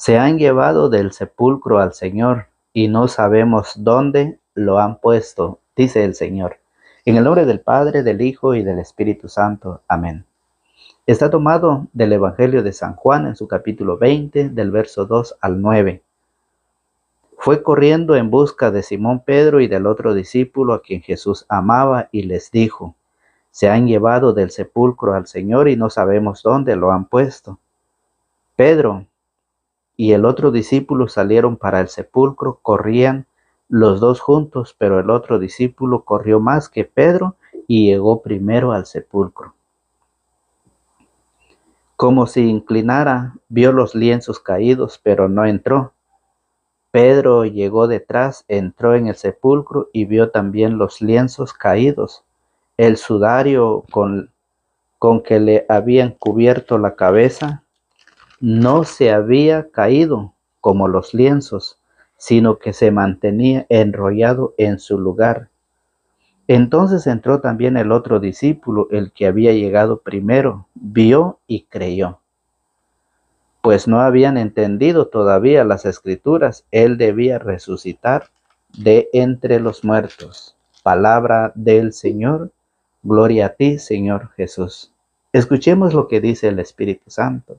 Se han llevado del sepulcro al Señor y no sabemos dónde lo han puesto, dice el Señor. En el nombre del Padre, del Hijo y del Espíritu Santo. Amén. Está tomado del Evangelio de San Juan en su capítulo 20, del verso 2 al 9. Fue corriendo en busca de Simón Pedro y del otro discípulo a quien Jesús amaba y les dijo: se han llevado del sepulcro al Señor y no sabemos dónde lo han puesto. Pedro y el otro discípulo salieron para el sepulcro, corrían los dos juntos, pero el otro discípulo corrió más que Pedro y llegó primero al sepulcro. Como si inclinara, vio los lienzos caídos, pero no entró. Pedro llegó detrás, entró en el sepulcro y vio también los lienzos caídos, el sudario con que le habían cubierto la cabeza no se había caído como los lienzos, sino que se mantenía enrollado en su lugar. Entonces entró también el otro discípulo, el que había llegado primero, vio y creyó. Pues no habían entendido todavía las Escrituras, él debía resucitar de entre los muertos. Palabra del Señor, gloria a ti, Señor Jesús. Escuchemos lo que dice el Espíritu Santo.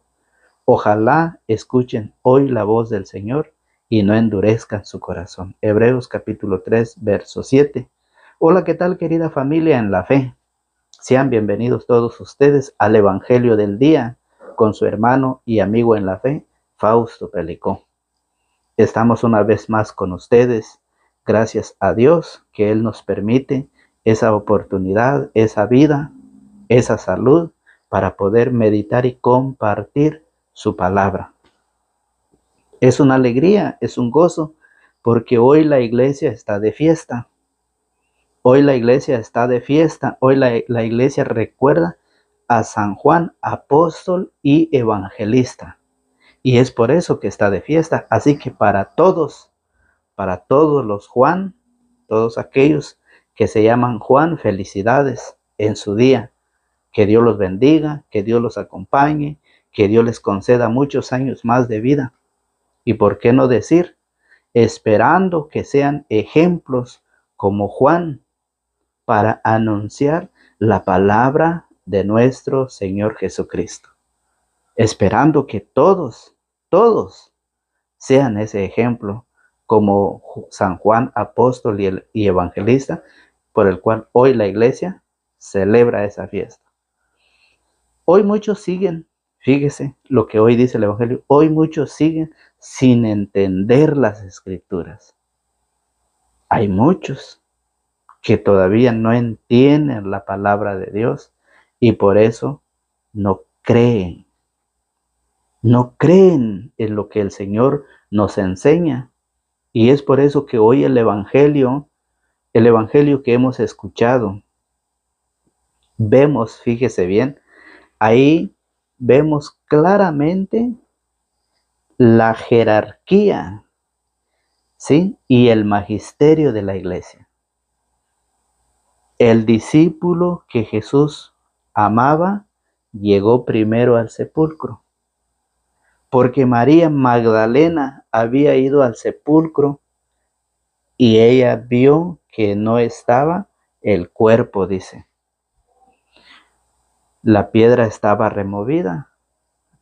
Ojalá escuchen hoy la voz del Señor y no endurezcan su corazón. Hebreos capítulo 3, verso 7. Hola, ¿qué tal, querida familia en la fe? Sean bienvenidos todos ustedes al Evangelio del día con su hermano y amigo en la fe, Fausto Pelicó. Estamos una vez más con ustedes. Gracias a Dios que Él nos permite esa oportunidad, esa vida, esa salud para poder meditar y compartir su palabra. Es una alegría, es un gozo, porque hoy la iglesia está de fiesta. Hoy la iglesia está de fiesta. Hoy la iglesia recuerda a San Juan, apóstol y evangelista. Y es por eso que está de fiesta. Así que para todos los Juan, todos aquellos que se llaman Juan, felicidades en su día. Que Dios los bendiga, que Dios los acompañe, que Dios les conceda muchos años más de vida. Y por qué no decir, esperando que sean ejemplos como Juan para anunciar la palabra de nuestro Señor Jesucristo. Esperando que todos sean ese ejemplo como San Juan, apóstol y evangelista, por el cual hoy la iglesia celebra esa fiesta. Hoy muchos siguen, fíjese lo que hoy dice el Evangelio, hoy muchos siguen sin entender las Escrituras. Hay muchos que todavía no entienden la palabra de Dios y por eso no creen en lo que el Señor nos enseña. Y es por eso que hoy el Evangelio que hemos escuchado, vemos, fíjese bien, ahí vemos claramente la jerarquía, ¿sí? Y el magisterio de la iglesia. El discípulo que Jesús amaba llegó primero al sepulcro, porque María Magdalena había ido al sepulcro y ella vio que no estaba el cuerpo, dice. La piedra estaba removida.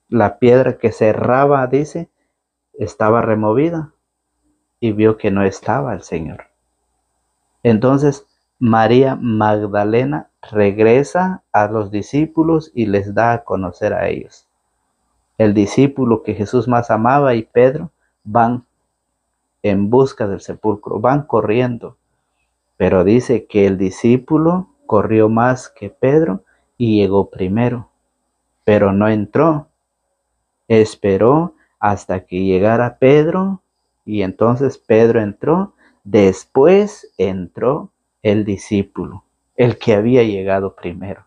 La piedra que cerraba, dice, estaba removida y vio que no estaba el Señor. Entonces María Magdalena regresa a los discípulos y les da a conocer a ellos. El discípulo que Jesús más amaba y Pedro van en busca del sepulcro, van corriendo. Pero dice que el discípulo corrió más que Pedro y llegó primero, pero no entró. Esperó hasta que llegara Pedro y entonces Pedro entró. Después entró el discípulo, el que había llegado primero.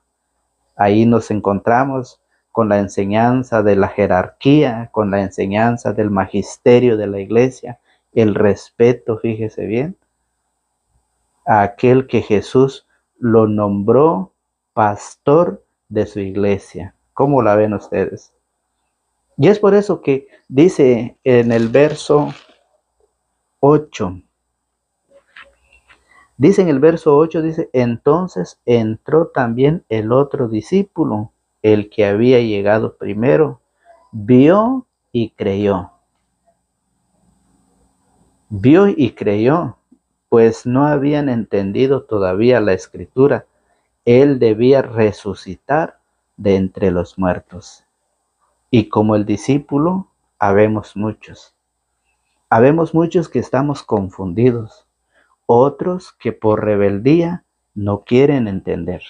Ahí nos encontramos con la enseñanza de la jerarquía, con la enseñanza del magisterio de la iglesia, el respeto, fíjese bien, a aquel que Jesús lo nombró pastor de su iglesia. ¿Cómo la ven ustedes? Y es por eso que dice en el verso 8, dice, entonces entró también el otro discípulo, el que había llegado primero, vio y creyó. Vio y creyó, pues no habían entendido todavía la escritura. Él debía resucitar de entre los muertos. Y como el discípulo, habemos muchos. Habemos muchos que estamos confundidos, otros que por rebeldía no quieren entender,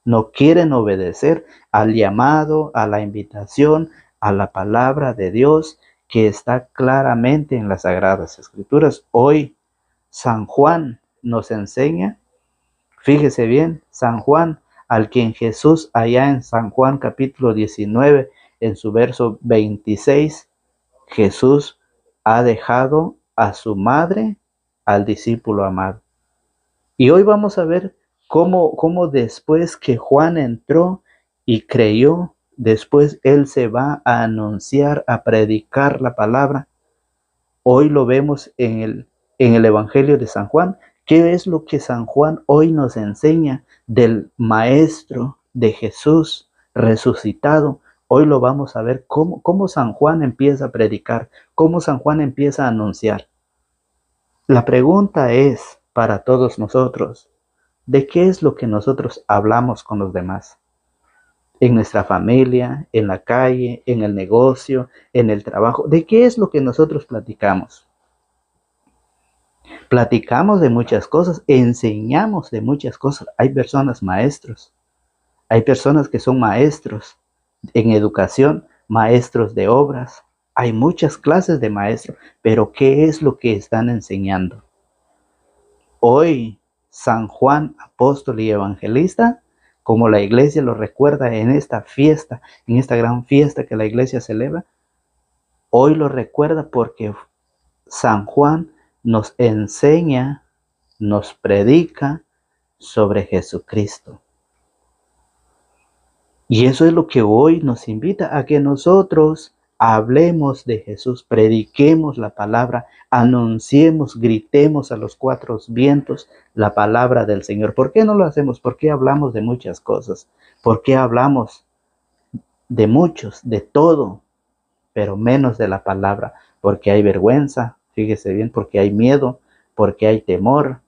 no quieren obedecer al llamado, a la invitación, a la palabra de Dios que está claramente en las Sagradas Escrituras. Hoy San Juan nos enseña, fíjese bien, San Juan, al quien Jesús allá en San Juan capítulo 19, en su verso 26, Jesús ha dejado a su madre al discípulo amado. Y hoy vamos a ver cómo después que Juan entró y creyó, después él se va a anunciar, a predicar la palabra. Hoy lo vemos en el Evangelio de San Juan. ¿Qué es lo que San Juan hoy nos enseña del Maestro, de Jesús resucitado? Hoy lo vamos a ver cómo San Juan empieza a predicar, cómo San Juan empieza a anunciar. La pregunta es para todos nosotros, ¿de qué es lo que nosotros hablamos con los demás? En nuestra familia, en la calle, en el negocio, en el trabajo. ¿De qué es lo que nosotros platicamos? Platicamos de muchas cosas, enseñamos de muchas cosas. Hay personas maestros, hay personas que son maestros en educación, maestros de obras. Hay muchas clases de maestros, pero ¿qué es lo que están enseñando? Hoy, San Juan, apóstol y evangelista, como la iglesia lo recuerda en esta fiesta, en esta gran fiesta que la iglesia celebra, hoy lo recuerda porque San Juan nos enseña, nos predica sobre Jesucristo. Y eso es lo que hoy nos invita a que nosotros hablemos de Jesús, prediquemos la palabra, anunciemos, gritemos a los cuatro vientos la palabra del Señor. ¿Por qué no lo hacemos? ¿Por qué hablamos de muchas cosas? ¿Por qué hablamos de muchos, de todo, pero menos de la palabra? Porque hay vergüenza, fíjese bien, porque hay miedo, porque hay temor.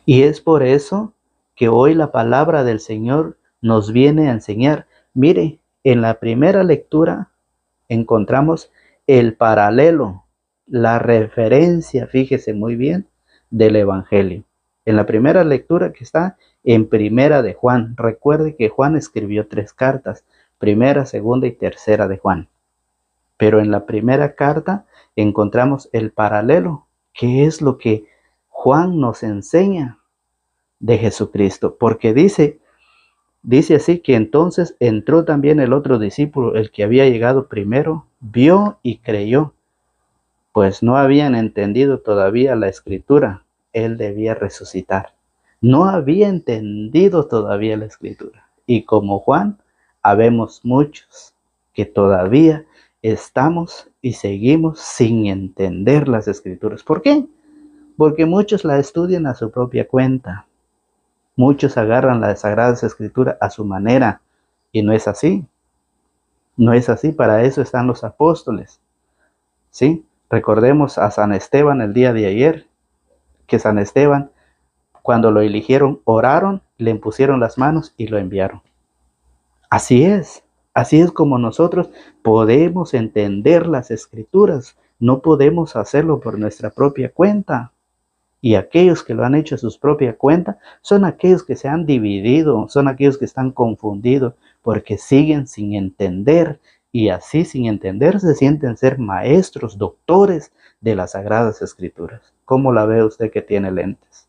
Y es por eso que hoy la palabra del Señor nos viene a enseñar. Mire, en la primera lectura encontramos el paralelo, la referencia, fíjese muy bien, del Evangelio. En la primera lectura que está en Primera de Juan. Recuerde que Juan escribió 3 cartas, Primera, Segunda y Tercera de Juan. Pero en la primera carta encontramos el paralelo, que es lo que Juan nos enseña de Jesucristo, porque dice así que entonces entró también el otro discípulo, el que había llegado primero, vio y creyó, pues no habían entendido todavía la escritura, él debía resucitar. No había entendido todavía la escritura. Y como Juan, habemos muchos que todavía estamos y seguimos sin entender las escrituras. ¿Por qué? Porque muchos la estudian a su propia cuenta. Muchos agarran las Sagradas Escrituras a su manera y no es así. No es así, para eso están los apóstoles. ¿Sí? Recordemos a San Esteban el día de ayer, que San Esteban, cuando lo eligieron, oraron, le impusieron las manos y lo enviaron. Así es como nosotros podemos entender las Escrituras. No podemos hacerlo por nuestra propia cuenta. Y aquellos que lo han hecho a su propia cuenta son aquellos que se han dividido, son aquellos que están confundidos porque siguen sin entender y así sin entender se sienten ser maestros, doctores de las Sagradas Escrituras. ¿Cómo la ve usted que tiene lentes?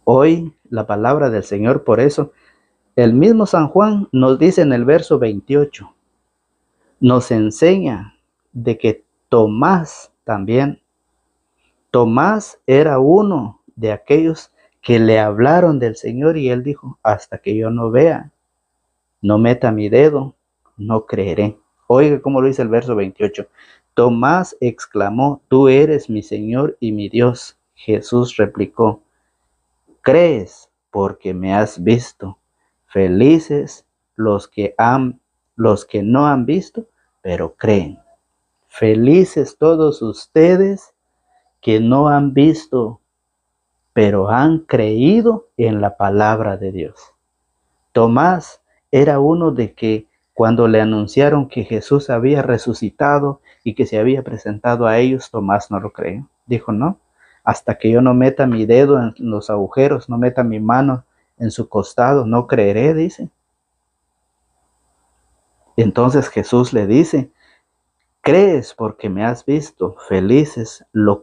Hoy la palabra del Señor, por eso, el mismo San Juan nos dice en el verso 28, nos enseña de que Tomás también, Tomás era uno de aquellos que le hablaron del Señor y él dijo, hasta que yo no vea, no meta mi dedo, no creeré. Oiga cómo lo dice el verso 28. Tomás exclamó, tú eres mi Señor y mi Dios. Jesús replicó, crees porque me has visto. Felices los que no han visto, pero creen. Felices todos ustedes que no han visto, pero han creído en la palabra de Dios. Tomás era uno de que cuando le anunciaron que Jesús había resucitado y que se había presentado a ellos, Tomás no lo creyó. Dijo, no, hasta que yo no meta mi dedo en los agujeros, no meta mi mano en su costado, no creeré, dice. Entonces Jesús le dice, crees porque me has visto, felices los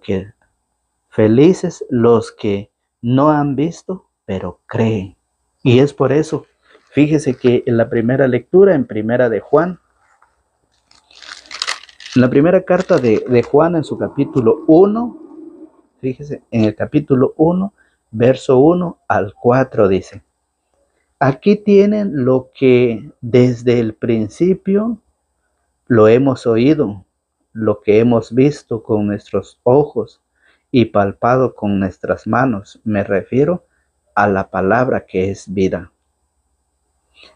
que no han visto, pero creen. Y es por eso, fíjese que en la primera lectura, en primera de Juan, en la primera carta de Juan, en su capítulo 1, fíjese, en el capítulo 1, verso 1 al 4 dice, aquí tienen lo que desde el principio lo hemos oído, lo que hemos visto con nuestros ojos y palpado con nuestras manos. Me refiero a la palabra que es vida.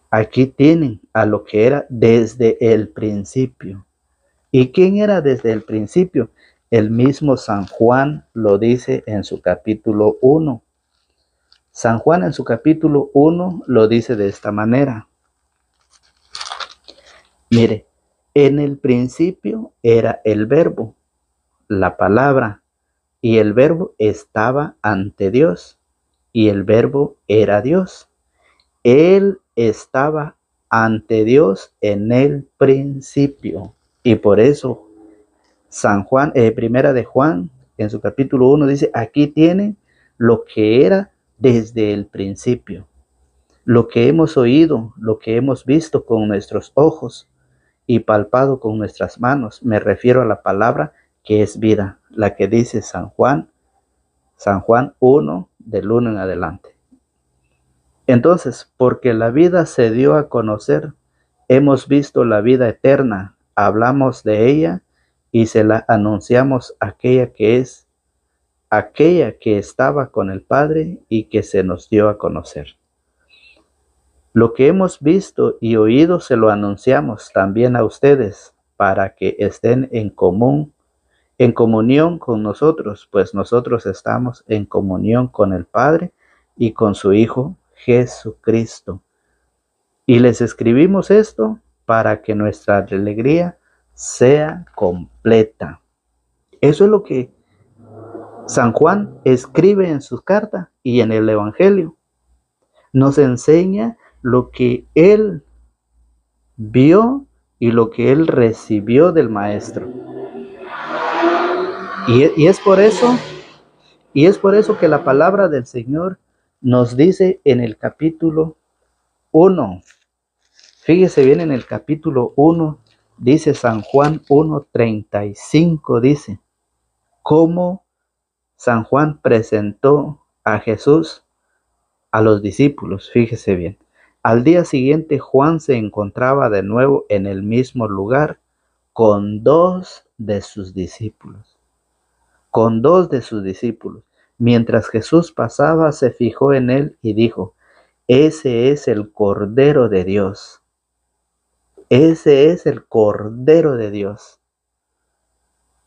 Aquí tienen a lo que era desde el principio. ¿Y quién era desde el principio? El mismo San Juan lo dice en su capítulo 1. San Juan en su capítulo 1 lo dice de esta manera. Mire, en el principio era el verbo, la palabra, y el verbo estaba ante Dios, y el verbo era Dios. Él estaba ante Dios en el principio. Y por eso San Juan, primera de Juan, en su capítulo 1 dice, aquí tienen lo que era desde el principio. Lo que hemos oído, lo que hemos visto con nuestros ojos y palpado con nuestras manos. Me refiero a la palabra que es vida, la que dice San Juan 1, del 1 en adelante. Entonces, porque la vida se dio a conocer, hemos visto la vida eterna, hablamos de ella y se la anunciamos aquella que estaba con el Padre y que se nos dio a conocer. Lo que hemos visto y oído se lo anunciamos también a ustedes, para que estén en comunión con nosotros, pues nosotros estamos en comunión con el Padre y con su Hijo Jesucristo. Y les escribimos esto para que nuestra alegría sea completa. Eso es lo que San Juan escribe en sus cartas y en el Evangelio. Nos enseña lo que él vio y lo que él recibió del Maestro. Y es por eso que la palabra del Señor nos dice en el capítulo 1. Fíjese bien, en el capítulo 1 dice San Juan 1:35, dice, cómo San Juan presentó a Jesús a los discípulos. Fíjese bien. Al día siguiente Juan se encontraba de nuevo en el mismo lugar con dos de sus discípulos. Mientras Jesús pasaba, se fijó en él y dijo, ese es el Cordero de Dios. Ese es el Cordero de Dios.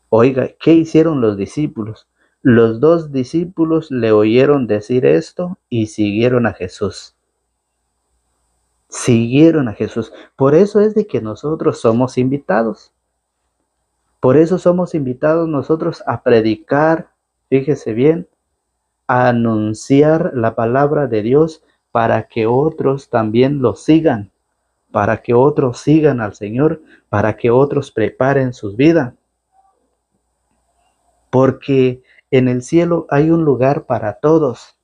Oiga, ¿qué hicieron los discípulos? Los dos discípulos le oyeron decir esto y siguieron a Jesús. Por eso es de que nosotros somos invitados. Por eso somos invitados nosotros a predicar, fíjese bien, a anunciar la palabra de Dios para que otros también lo sigan, para que otros sigan al Señor, para que otros preparen sus vidas. Porque en el cielo hay un lugar para todos,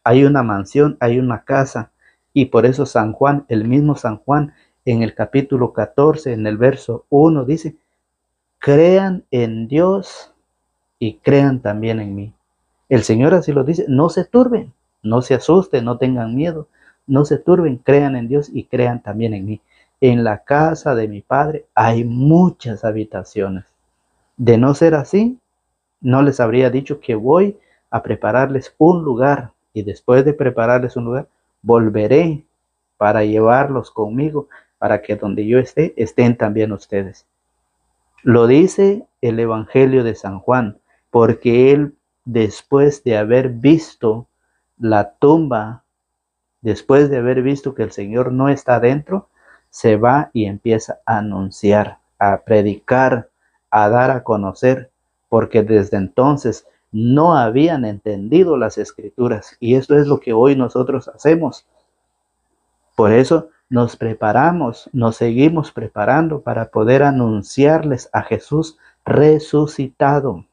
hay una mansión, hay una casa. Y por eso San Juan, el mismo San Juan, en el capítulo 14, en el verso 1, dice, crean en Dios y crean también en mí. El Señor así lo dice, no se turben, no se asusten, no tengan miedo. no se turben, crean en Dios y crean también en mí. En la casa de mi Padre hay muchas habitaciones. De no ser así, no les habría dicho que voy a prepararles un lugar, y después de prepararles un lugar, volveré para llevarlos conmigo, para que donde yo esté, estén también ustedes. Lo dice el Evangelio de San Juan, porque él, después de haber visto la tumba, después de haber visto que el Señor no está dentro, se va y empieza a anunciar, a predicar, a dar a conocer, porque desde entonces no habían entendido las Escrituras. Y esto es lo que hoy nosotros hacemos. Por eso nos preparamos, nos seguimos preparando para poder anunciarles a Jesús resucitado,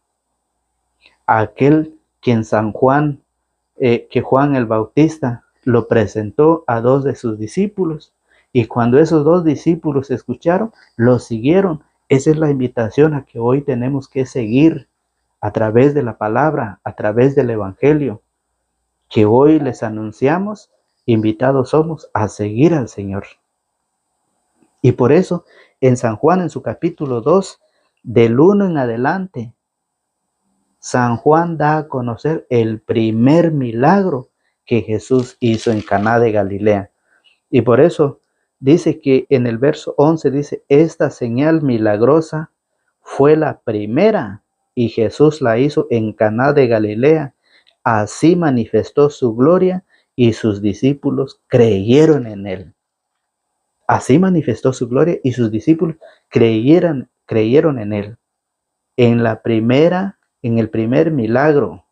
aquel quien San Juan, que Juan el Bautista lo presentó a dos de sus discípulos, y cuando esos dos discípulos escucharon, lo siguieron. Esa es la invitación a que hoy tenemos que seguir a través de la palabra, a través del Evangelio, que hoy les anunciamos. Invitados somos a seguir al Señor. Y por eso en San Juan, en su capítulo 2, del 1 en adelante, San Juan da a conocer el primer milagro que Jesús hizo en Caná de Galilea. Y por eso dice que en el verso 11 dice, esta señal milagrosa fue la primera y Jesús la hizo en Caná de Galilea. Así manifestó su gloria y sus discípulos creyeron en él. Así manifestó su gloria y sus discípulos creyeron en él. En el primer milagro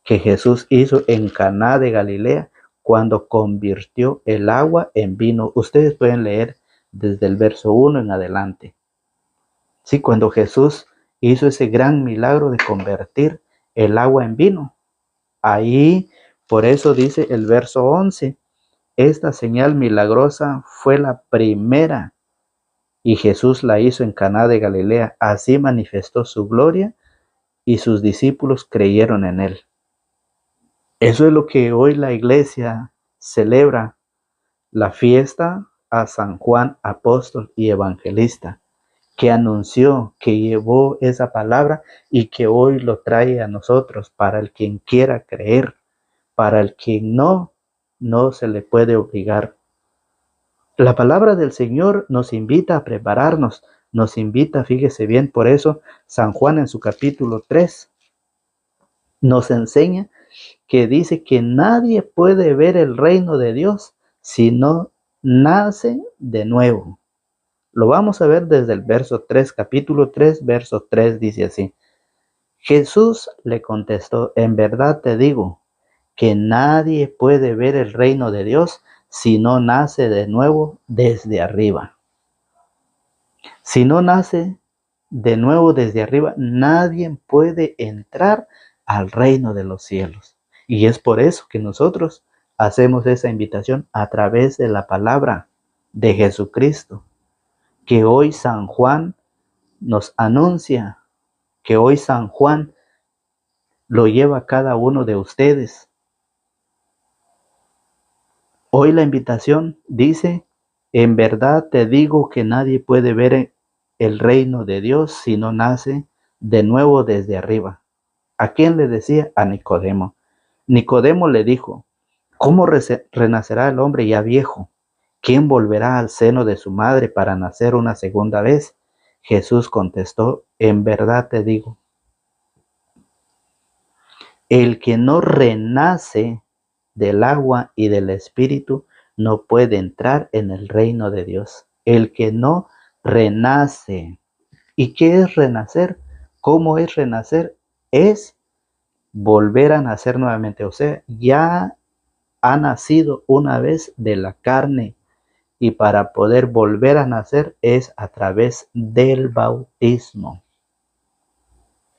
que Jesús hizo en Caná de Galilea, cuando convirtió el agua en vino. Ustedes pueden leer desde el verso 1 en adelante. Sí, cuando Jesús hizo ese gran milagro de convertir el agua en vino. Ahí, por eso dice el verso 11, esta señal milagrosa fue la primera y Jesús la hizo en Caná de Galilea. Así manifestó su gloria y sus discípulos creyeron en él. Eso es lo que hoy la iglesia celebra, la fiesta a San Juan, apóstol y evangelista, que anunció, que llevó esa palabra y que hoy lo trae a nosotros para el quien quiera creer, para el quien no se le puede obligar. La palabra del Señor nos invita a prepararnos, nos invita, fíjese bien, por eso San Juan en su capítulo 3 nos enseña que dice que nadie puede ver el reino de Dios si no nace de nuevo. Lo vamos a ver desde el verso 3, capítulo 3, verso 3 dice así. Jesús le contestó, en verdad te digo que nadie puede ver el reino de Dios si no nace de nuevo desde arriba. Si no nace de nuevo desde arriba, nadie puede entrar al reino de los cielos. Y es por eso que nosotros hacemos esa invitación a través de la palabra de Jesucristo, que hoy San Juan nos anuncia, que hoy San Juan lo lleva a cada uno de ustedes. Hoy la invitación dice, en verdad te digo que nadie puede ver el reino de Dios si no nace de nuevo desde arriba. ¿A quién le decía? A Nicodemo. Nicodemo le dijo, ¿cómo renacerá el hombre ya viejo? ¿Quién volverá al seno de su madre para nacer una segunda vez? Jesús contestó, en verdad te digo, el que no renace del agua y del espíritu no puede entrar en el reino de Dios. El que no renace. ¿Y qué es renacer? ¿Cómo es renacer? Es volver a nacer nuevamente. O sea, ya ha nacido una vez de la carne, y para poder volver a nacer es a través del bautismo.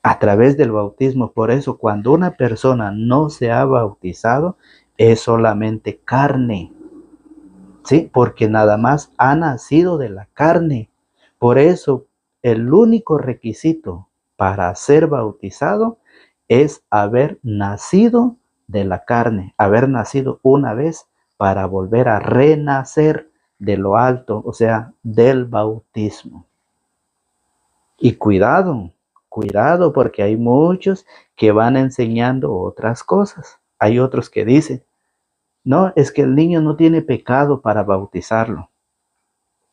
A través del bautismo. Por eso cuando una persona no se ha bautizado es solamente carne, ¿sí? Porque nada más ha nacido de la carne. Por eso el único requisito para ser bautizado es haber nacido de la carne, haber nacido una vez para volver a renacer de lo alto, o sea, del bautismo. Y cuidado, cuidado, porque hay muchos que van enseñando otras cosas. Hay otros que dicen, no, es que el niño no tiene pecado para bautizarlo.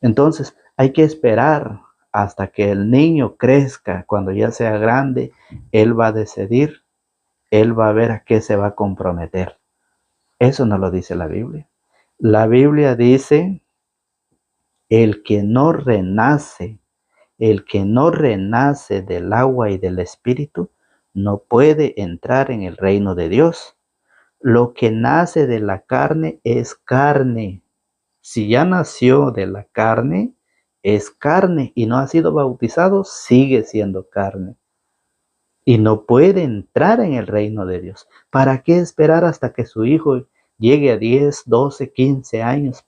Entonces hay que esperar hasta que el niño crezca. Cuando ya sea grande, él va a decidir, él va a ver a qué se va a comprometer. Eso no lo dice la Biblia. La Biblia dice, el que no renace del agua y del espíritu, no puede entrar en el reino de Dios. Lo que nace de la carne es carne. Si ya nació de la carne, es carne y no ha sido bautizado, sigue siendo carne. Y no puede entrar en el reino de Dios. ¿Para qué esperar hasta que su hijo llegue a 10, 12, 15 años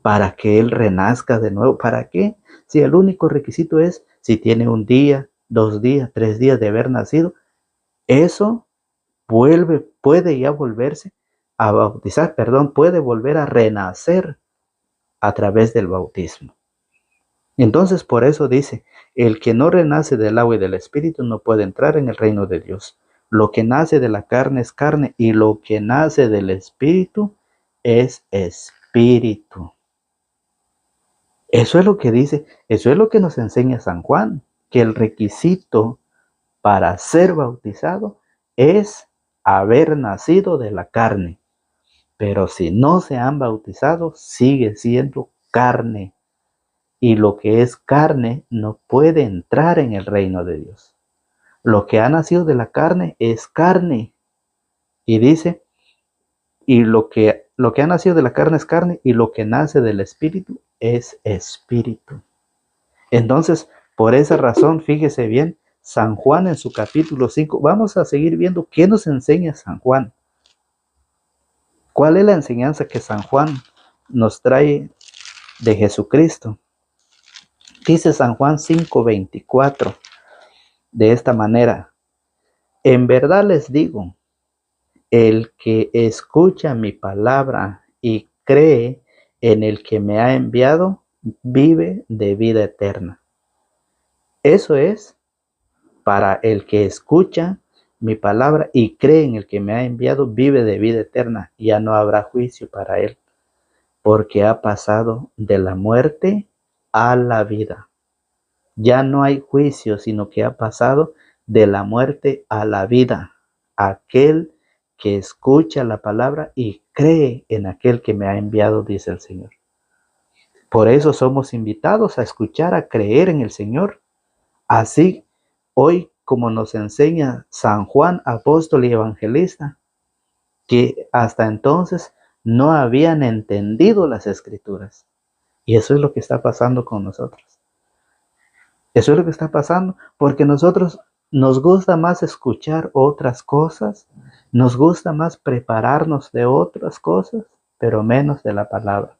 para que él renazca de nuevo? ¿Para qué? Si el único requisito es si tiene un día, 2 días, 3 días de haber nacido, eso puede ya volverse a bautizar, puede volver a renacer a través del bautismo. Entonces por eso dice, el que no renace del agua y del espíritu no puede entrar en el reino de Dios. Lo que nace de la carne es carne y lo que nace del espíritu es espíritu. Eso es lo que dice, eso es lo que nos enseña San Juan, que el requisito para ser bautizado es haber nacido de la carne. Pero si no se han bautizado, sigue siendo carne. Y lo que es carne no puede entrar en el reino de Dios. Lo que ha nacido de la carne es carne. Y dice, y lo que ha nacido de la carne es carne, y lo que nace del espíritu es espíritu. Entonces, por esa razón, fíjese bien, San Juan en su capítulo 5, vamos a seguir viendo qué nos enseña San Juan. ¿Cuál es la enseñanza que San Juan nos trae de Jesucristo? Dice San Juan 5:24 de esta manera: en verdad les digo, el que escucha mi palabra y cree en el que me ha enviado, vive de vida eterna. Eso es para el que escucha mi palabra y cree en el que me ha enviado, vive de vida eterna. Ya no habrá juicio para él, porque ha pasado de la muerte a la vida. Ya no hay juicio, sino que ha pasado de la muerte a la vida. Aquel que escucha la palabra y cree en aquel que me ha enviado, dice el Señor. Por eso somos invitados a escuchar, a creer en el Señor. Así, hoy, como nos enseña San Juan, apóstol y evangelista, que hasta entonces no habían entendido las Escrituras. Y eso es lo que está pasando con nosotros. Eso es lo que está pasando, porque nosotros nos gusta más escuchar otras cosas, nos gusta más prepararnos de otras cosas, pero menos de la palabra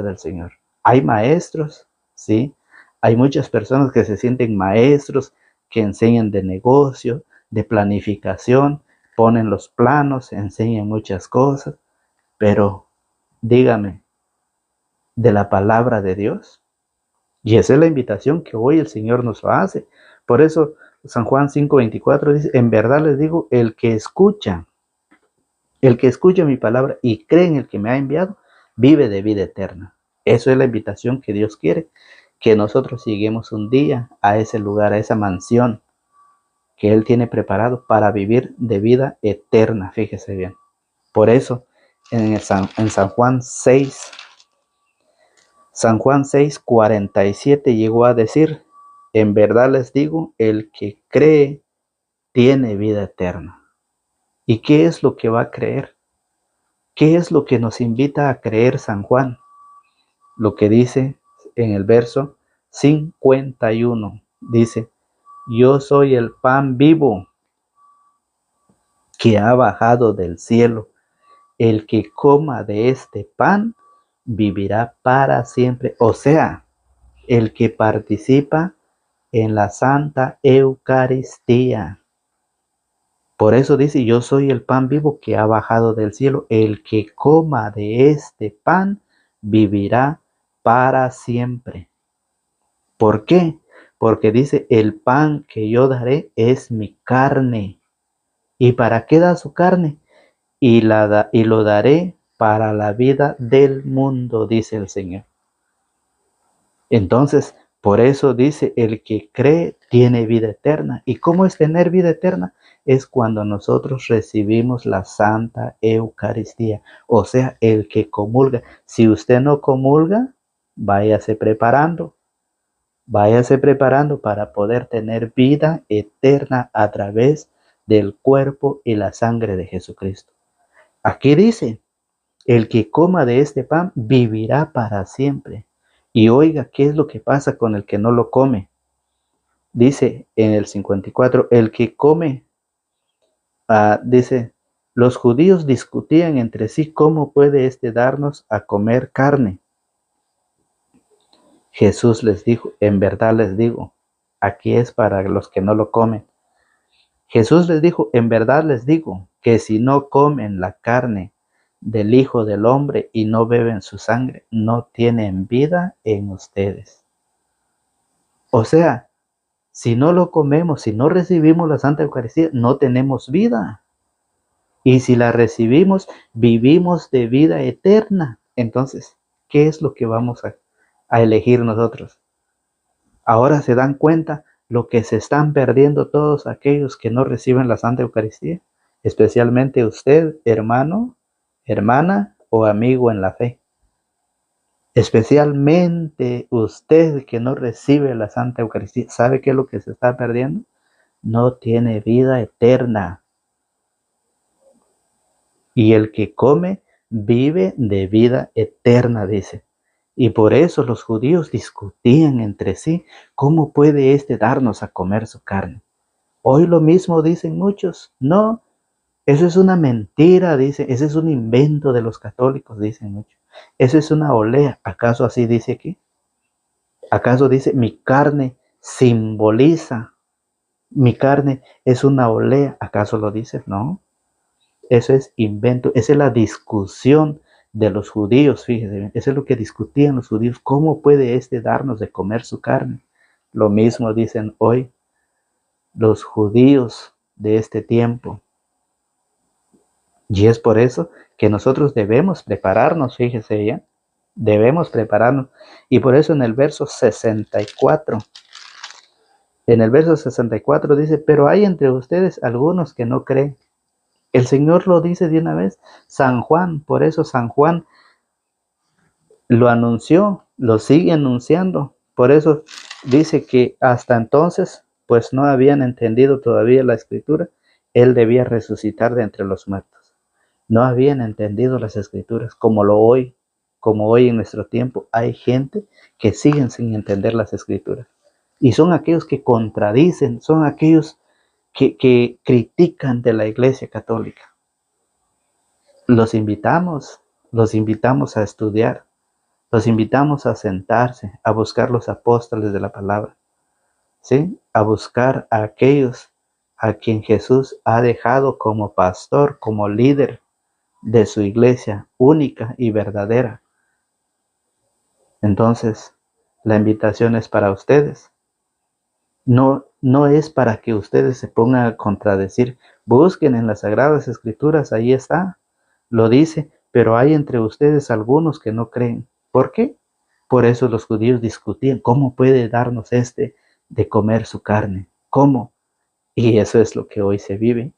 del Señor. Hay maestros, ¿sí? Hay muchas personas que se sienten maestros, que enseñan de negocio, de planificación, ponen los planos, enseñan muchas cosas, pero dígame, ¿de la palabra de Dios? Y esa es la invitación que hoy el Señor nos hace. Por eso San Juan 5:24 dice, en verdad les digo, el que escucha mi palabra y cree en el que me ha enviado, vive de vida eterna. Eso es la invitación que Dios quiere, que nosotros lleguemos un día a ese lugar, a esa mansión que Él tiene preparado para vivir de vida eterna, fíjese bien. Por eso, en San Juan 6:47 llegó a decir, en verdad les digo, el que cree tiene vida eterna. ¿Y qué es lo que va a creer? ¿Qué es lo que nos invita a creer San Juan? Lo que dice en el verso 51, dice, yo soy el pan vivo que ha bajado del cielo. El que coma de este pan vivirá para siempre. O sea, el que participa en la Santa Eucaristía. Por eso dice, yo soy el pan vivo que ha bajado del cielo. El que coma de este pan vivirá para siempre. ¿Por qué? Porque dice, el pan que yo daré es mi carne. ¿Y para qué da su carne? Y lo daré para la vida del mundo, dice el Señor. Entonces, por eso dice, el que cree tiene vida eterna. ¿Y cómo es tener vida eterna? Es cuando nosotros recibimos la Santa Eucaristía. O sea, el que comulga. Si usted no comulga, váyase preparando. Váyase preparando para poder tener vida eterna a través del cuerpo y la sangre de Jesucristo. Aquí dice, el que coma de este pan vivirá para siempre. Y oiga, ¿qué es lo que pasa con el que no lo come? Dice en el 54, el que come, dice, los judíos discutían entre sí cómo puede este darnos a comer carne. Jesús les dijo, en verdad les digo, aquí es para los que no lo comen. Jesús les dijo, en verdad les digo, que si no comen la carne del Hijo del Hombre y no beben su sangre, no tienen vida en ustedes. O sea, si no lo comemos, si no recibimos la Santa Eucaristía, no tenemos vida. Y si la recibimos, vivimos de vida eterna. Entonces, ¿qué es lo que vamos a elegir nosotros? Ahora se dan cuenta lo que se están perdiendo todos aquellos que no reciben la Santa Eucaristía, especialmente usted, hermano, hermana o amigo en la fe. Especialmente usted que no recibe la Santa Eucaristía, ¿sabe qué es lo que se está perdiendo? No tiene vida eterna. Y el que come vive de vida eterna, dice. Y por eso los judíos discutían entre sí, ¿cómo puede éste darnos a comer su carne? Hoy lo mismo dicen muchos, no, eso es una mentira, dicen, ese es un invento de los católicos, dicen muchos. Eso es una olea, ¿acaso así dice aquí? ¿Acaso dice mi carne simboliza, mi carne es una olea? ¿Acaso lo dice? No, eso es invento, esa es la discusión de los judíos, fíjese, eso es lo que discutían los judíos, ¿cómo puede este darnos de comer su carne? Lo mismo dicen hoy los judíos de este tiempo. Y es por eso que nosotros debemos prepararnos, fíjese ya, debemos prepararnos. Y por eso en el verso 64, dice, pero hay entre ustedes algunos que no creen. El Señor lo dice de una vez, San Juan, por eso San Juan lo anunció, lo sigue anunciando. Por eso dice que hasta entonces, pues no habían entendido todavía la escritura, Él debía resucitar de entre los muertos. No habían entendido las escrituras como hoy en nuestro tiempo hay gente que siguen sin entender las escrituras. Y son aquellos que contradicen, son aquellos que critican de la Iglesia Católica. Los invitamos a estudiar, los invitamos a sentarse, a buscar los apóstoles de la palabra, ¿sí? A buscar a aquellos a quien Jesús ha dejado como pastor, como líder de su iglesia única y verdadera. Entonces, la invitación es para ustedes. No es para que ustedes se pongan a contradecir. Busquen en las Sagradas Escrituras, ahí está, lo dice, pero hay entre ustedes algunos que no creen. ¿Por qué? Por eso los judíos discutían, ¿cómo puede darnos de comer su carne? ¿Cómo? Y eso es lo que hoy se vive.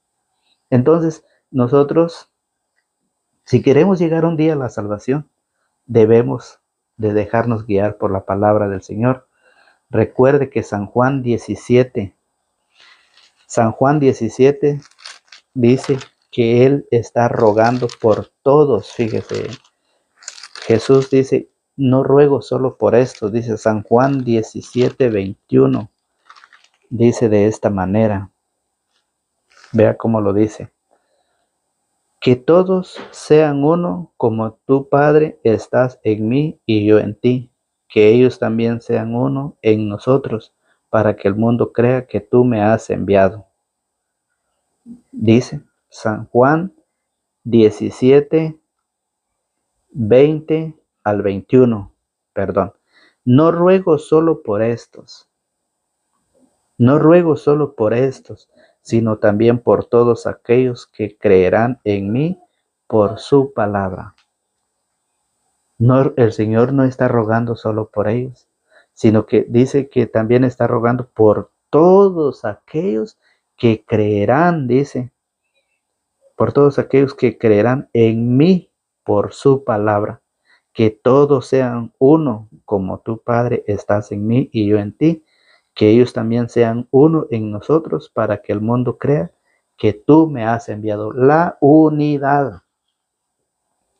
Entonces, nosotros, si queremos llegar un día a la salvación, debemos de dejarnos guiar por la palabra del Señor. Recuerde que San Juan 17 dice que Él está rogando por todos. Fíjese, Jesús dice, no ruego solo por esto, dice San Juan 17:21. Dice de esta manera, vea cómo lo dice, que todos sean uno como tú, Padre, estás en mí y yo en ti, que ellos también sean uno en nosotros, para que el mundo crea que tú me has enviado. Dice San Juan 17, 20 al 21. Perdón. No ruego solo por estos, no ruego solo por estos, sino también por todos aquellos que creerán en mí por su palabra. No, el Señor no está rogando solo por ellos, sino que dice que también está rogando por todos aquellos que creerán, dice, por todos aquellos que creerán en mí por su palabra, que todos sean uno, como tu Padre estás en mí y yo en ti, que ellos también sean uno en nosotros para que el mundo crea que tú me has enviado. La unidad.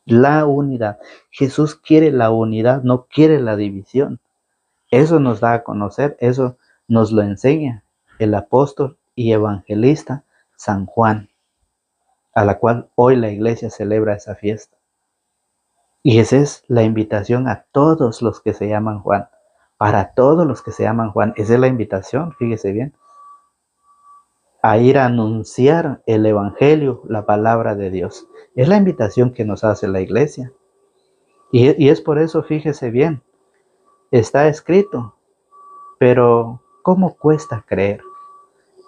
La unidad. Jesús quiere la unidad, no quiere la división. Eso nos da a conocer, eso nos lo enseña el apóstol y evangelista San Juan, a la cual hoy la iglesia celebra esa fiesta. Y esa es la invitación a todos los que se llaman Juan. Para todos los que se llaman Juan, esa es la invitación, fíjese bien, a ir a anunciar el evangelio, la palabra de Dios. Es la invitación que nos hace la iglesia. Y es por eso, fíjese bien, está escrito, pero ¿cómo cuesta creer?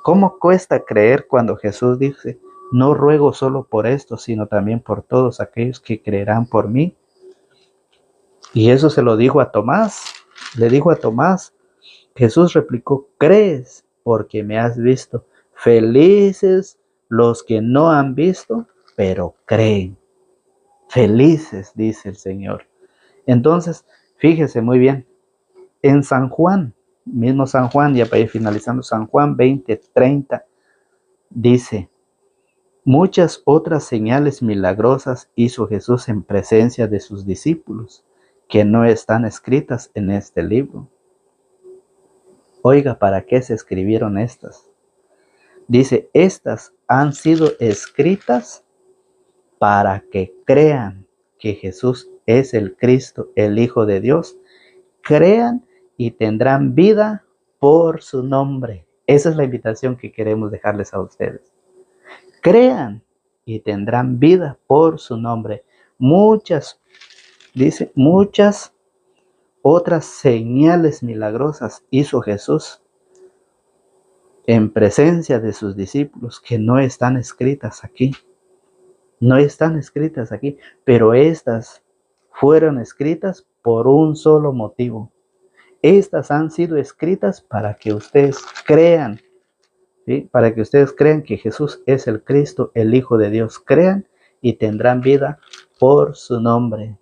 ¿Cómo cuesta creer cuando Jesús dice, no ruego solo por esto, sino también por todos aquellos que creerán por mí? Y eso se lo dijo a Tomás, le dijo a Tomás. Jesús replicó, ¿crees porque me has visto? Felices los que no han visto, pero creen. Felices, dice el Señor. Entonces, fíjese muy bien, en San Juan, mismo San Juan, ya para ir finalizando, San Juan 20:30, dice, muchas otras señales milagrosas hizo Jesús en presencia de sus discípulos, que no están escritas en este libro. Oiga, ¿para qué se escribieron estas? Dice, estas han sido escritas para que crean que Jesús es el Cristo, el Hijo de Dios. Crean y tendrán vida por su nombre. Esa es la invitación que queremos dejarles a ustedes. Crean y tendrán vida por su nombre. Muchas, dice, muchas otras señales milagrosas hizo Jesús en presencia de sus discípulos que no están escritas aquí. No están escritas aquí, pero estas fueron escritas por un solo motivo. Estas han sido escritas para que ustedes crean, ¿sí? Para que ustedes crean que Jesús es el Cristo, el Hijo de Dios. Crean y tendrán vida por su nombre.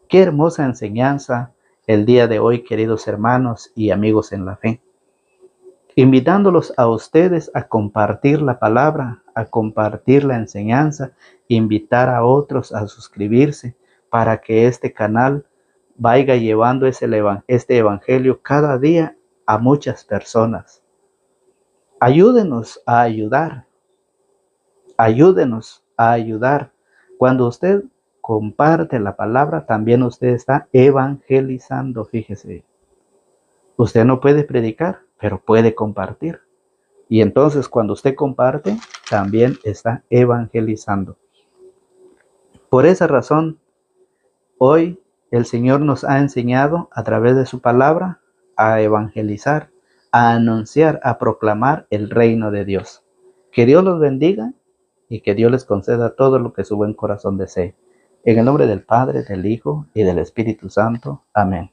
Qué hermosa enseñanza el día de hoy, queridos hermanos y amigos en la fe. Invitándolos a ustedes a compartir la palabra, a compartir la enseñanza, invitar a otros a suscribirse para que este canal vaya llevando este evangelio cada día a muchas personas. Ayúdenos a ayudar, ayúdenos a ayudar. Cuando usted comparte la palabra, también usted está evangelizando, fíjese. Usted no puede predicar, pero puede compartir. Y entonces cuando usted comparte, también está evangelizando. Por esa razón, hoy el Señor nos ha enseñado a través de su palabra a evangelizar, a anunciar, a proclamar el reino de Dios. Que Dios los bendiga y que Dios les conceda todo lo que su buen corazón desee. En el nombre del Padre, del Hijo y del Espíritu Santo. Amén.